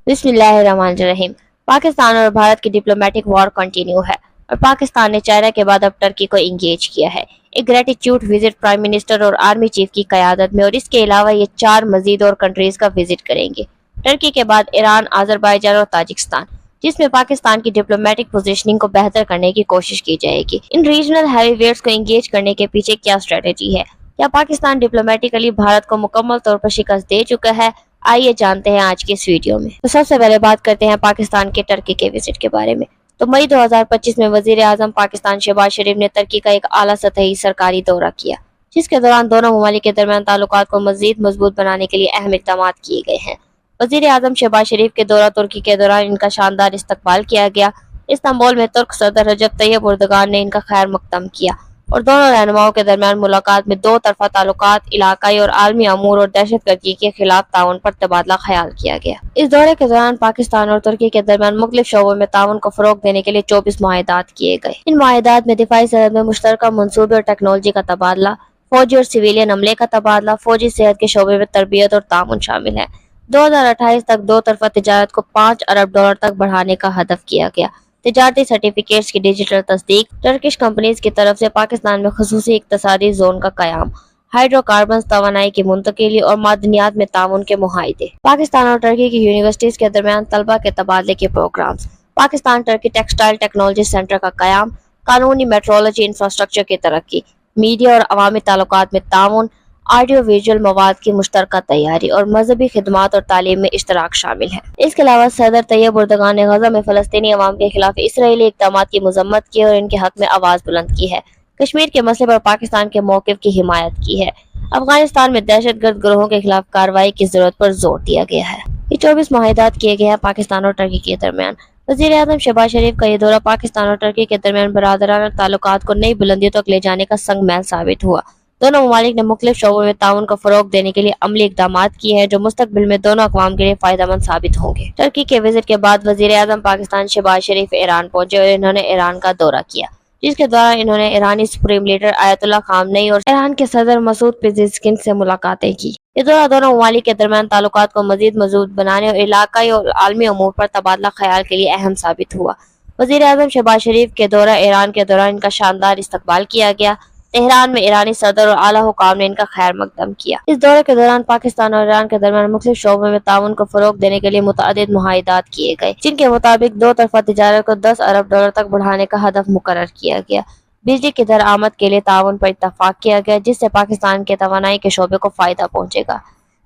बिस्मिल्लाहिर्रहमानिर्रहीम। पाकिस्तान और भारत की डिप्लोमेटिक वॉर कंटिन्यू है और पाकिस्तान ने चाइना के बाद अब टर्की को इंगेज किया है। एक ग्रेटिट्यूड विजिट प्राइम मिनिस्टर और आर्मी चीफ की क़यादत में, और इसके अलावा ये 4 मजीद और कंट्रीज का विजिट करेंगे। टर्की के बाद ईरान, आज़रबाईजान और ताजिकिस्तान, जिसमें पाकिस्तान की डिप्लोमेटिक पोजीशनिंग को बेहतर करने की कोशिश की जाएगी। इन रीजनल हैवीवेट्स को इंगेज करने के पीछे क्या स्ट्रेटेजी है? क्या पाकिस्तान डिप्लोमेटिकली भारत को मुकम्मल तौर पर शिकस्त दे चुका है? आइए जानते हैं आज के इस वीडियो में। तो सबसे पहले बात करते हैं पाकिस्तान के टर्की के विजिट के बारे में। तो मई 2025 में वजीर आजम पाकिस्तान शहबाज शरीफ ने टर्की का एक आला सतही सरकारी दौरा किया, जिसके दौरान दोनों ममालिक के दरमियान ताल्लुकात को मजीद मजबूत बनाने के लिए अहम इक़दाम किए गए हैं। वजीर आजम शहबाज शरीफ के दौरा तुर्की के दौरान इनका शानदार इस्तकबाल किया गया। इस्तांबुल में तुर्क सदर रजब तैयब एर्दोगान ने इनका खैर मकदम किया और दोनों रहनुमाओं के दरमियान मुलाकात में दो तरफा ताल्लुकात, इलाकाई और आलमी अमूर और दहशतगर्दी के खिलाफ ताउन पर तबादला ख्याल किया गया। इस दौरे के दौरान पाकिस्तान और तुर्की के दरमियान मुख्तलिफ शोबों में ताउन को फरोग देने के लिए 24 मुआहदात किए गए। इन मुआहदात में दिफाई सरहद में मुश्तरका मंसूबे और टेक्नोलॉजी का तबादला, फौजी और सिविलियन अमले का तबादला, फौजी सेहत के शोबे में तरबियत और ताउन शामिल है। 2028 तक दो तरफा तिजारत को $5 अरब तक बढ़ाने का हदफ किया गया। तिजारती सर्टिफिकेट्स की डिजिटल तस्दीक, टर्किश कंपनीज की तरफ से पाकिस्तान में खसूसी इक्तसादी जोन का कयाम, हाइड्रोकार्बन तवानाई की मुंतकिली और मादनियात में ताउन के मुआहदे, पाकिस्तान और टर्की की यूनिवर्सिटीज के दरमियान तलबा के तबादले के programmes, Pakistan Turkey textile technology centre का कयाम, कानूनी मेट्रोलॉजी इंफ्रास्ट्रक्चर की तरक्की, मीडिया और अवामी ताल्लुकात में ताउन, ऑडियो विजुअल मवाद की मुश्तरका तैयारी और मजहबी खिदमात और तालीम में इश्तराक शामिल है। इसके अलावा सदर तैयब एर्दोगान ने गजा में फलस्तीनी अवाम के खिलाफ इसराइली इक़दाम की मजम्मत की और इनके हक में आवाज बुलंद की है। कश्मीर के मसले पर पाकिस्तान के मौक़िफ़ की हिमायत की है। अफगानिस्तान में दहशतगर्द ग्रोहों के खिलाफ कार्रवाई की जरूरत पर जोर दिया गया है। ये 24 मुआहदात किए गए हैं पाकिस्तान और टर्की के दरमियान। वज़ीर आज़म शहबाज शरीफ का ये दौरा पाकिस्तान और टर्की के दरमियान बरादराना ताल्लुकात को नई बुलंदियों तक ले जाने का संगमैल साबित हुआ। दोनों ममालिक ने मुख्तलिफ शोबों में ताउन को फरोग देने के लिए अमली इक़दाम किए हैं, जो मुस्तकबिल में दोनों अक़वाम के लिए फायदेमंद साबित होंगे। टर्की के विजिट के बाद वज़ीर आज़म पाकिस्तान शहबाज शरीफ ईरान पहुंचे और इन्होंने ईरान का दौरा किया, जिसके दौरान इन्होंने ईरानी सुप्रीम लीडर आयतुल्लाह खामनेई और ईरान के सदर मसूद पेज़ेश्किन से मुलाकातें की। ये दौरा दोनों ममालिक के दरमियान ताल्लुकात को मजीद मजबूत बनाने और इलाकाई और आलमी अमूर पर तबादला ख्याल के लिए अहम साबित हुआ। वज़ीर आज़म शहबाज शरीफ के दौरा ईरान के दौरान इनका शानदार इस्तकबाल किया गया। तेहरान में ईरानी सदर और आला हुकाम ने इनका खैर मकदम किया। इस दौरे के दौरान पाकिस्तान और ईरान के दरमियान मुख्तलिफ शोबों में ताउन को फरोग देने के लिए मुतअद्दिद मुआहदात किए गए, जिनके मुताबिक दो तरफा तिजारत को $10 अरब तक बढ़ाने का हदफ मुकर्रर किया गया। बिजली की दरआमद के लिए ताउन पर इत्तफाक किया गया, जिससे पाकिस्तान के तवानाई के शोबे को फायदा पहुंचेगा।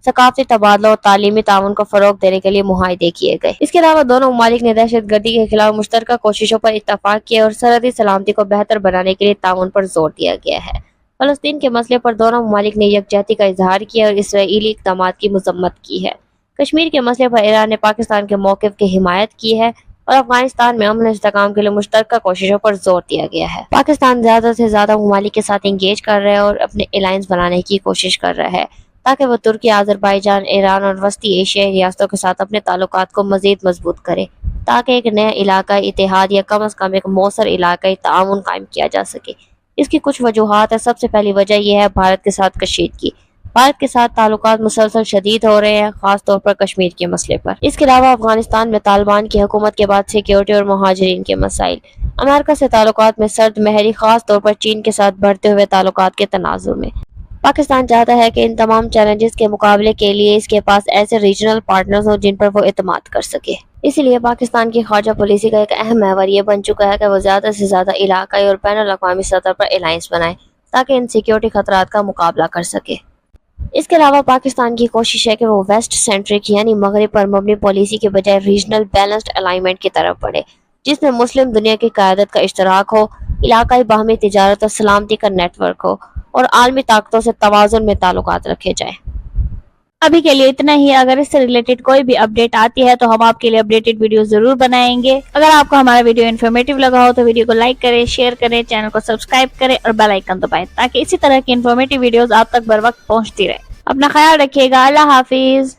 सकाफती तबादला और तालीमी ताउन को फरोग देने के लिए मुआहदे किए गए। इसके अलावा दोनों ममालिक ने दहशतगर्दी के खिलाफ मुश्तरका कोशिशों पर इत्तफाक किया और सरहदी सलामती को बेहतर बनाने के लिए ताउन पर जोर दिया गया है। फलस्तीन के मसले पर दोनों ममालिक ने यकजहती का इजहार किया और इसराइली इक़दाम की मजम्मत की है। कश्मीर के मसले पर ईरान ने पाकिस्तान के मौक़िफ़ की हिमायत की है और अफगानिस्तान में अमन इस्तेहकाम के लिए मुश्तरका कोशिशों पर जोर दिया गया है। पाकिस्तान ज्यादा से ज्यादा ममालिक के साथ इंगेज कर रहा है और अपने अलायंस बनाने की कोशिश कर रहा है, ताकि वो तुर्की, आज़रबाईजान, ईरान और वस्ती एशियाई रियासतों के साथ अपने ताल्लुकात को मजीद मजबूत करे, ताकि एक नया इलाकाई इत्तेहाद या कम अज़ कम एक मौसर इलाकाई ताउन कायम किया जा सके। इसकी कुछ वजूहात है। सबसे पहली वजह यह है भारत के साथ कशीदगी। भारत के साथ ताल्लुकात मुसलसल शदीद हो रहे हैं, खास तौर पर कश्मीर के मसले पर। इसके अलावा अफगानिस्तान में तालिबान की हुकूमत के बाद सिक्योरिटी और मुहाजिरीन के मसाइल, अमेरिका से ताल्लुकात में सर्द महरी, खास तौर पर चीन के साथ बढ़ते हुए ताल्लुकात के तनाजुर में। पाकिस्तान चाहता है कि इन तमाम चैलेंजेस के मुकाबले के लिए इसके पास ऐसे रीजनल पार्टनर्स हों जिन पर वो एतमाद कर सके। इसीलिए पाकिस्तान की खारजा पॉलिसी का एक अहम महवर ये बन चुका है कि वो ज़्यादा से ज़्यादा इलाकाई और बैनुल-अक़वामी सतह पर अलायंस बनाए, ताकि इन सिक्योरिटी खतरात का मुकाबला कर सके। इसके अलावा पाकिस्तान की कोशिश है कि वो वेस्ट सेंट्रिक यानी मगरिब पर मबनी पॉलिसी के बजाय रीजनल बैलेंस्ड अलाइनमेंट की तरफ बढ़े, जिसमें मुस्लिम दुनिया की क़यादत का इश्तराक हो, इलाकाई बाहमी तिजारत और सलामती का नेटवर्क हो और आलमी ताकतों से तवाज़ुन में ताल्लुकात रखे जाए। अभी के लिए इतना ही। अगर इससे रिलेटेड कोई भी अपडेट आती है तो हम आपके लिए अपडेटेड वीडियो जरूर बनाएंगे। अगर आपको हमारा वीडियो इन्फॉर्मेटिव लगा हो तो वीडियो को लाइक करें, शेयर करें, चैनल को सब्सक्राइब करें और बेल आइकन दबाएं, ताकि इसी तरह की इन्फॉर्मेटिव वीडियोस आप तक बर वक्त पहुंचती रहे। अपना ख्याल रखिएगा। अल्लाह हाफिज।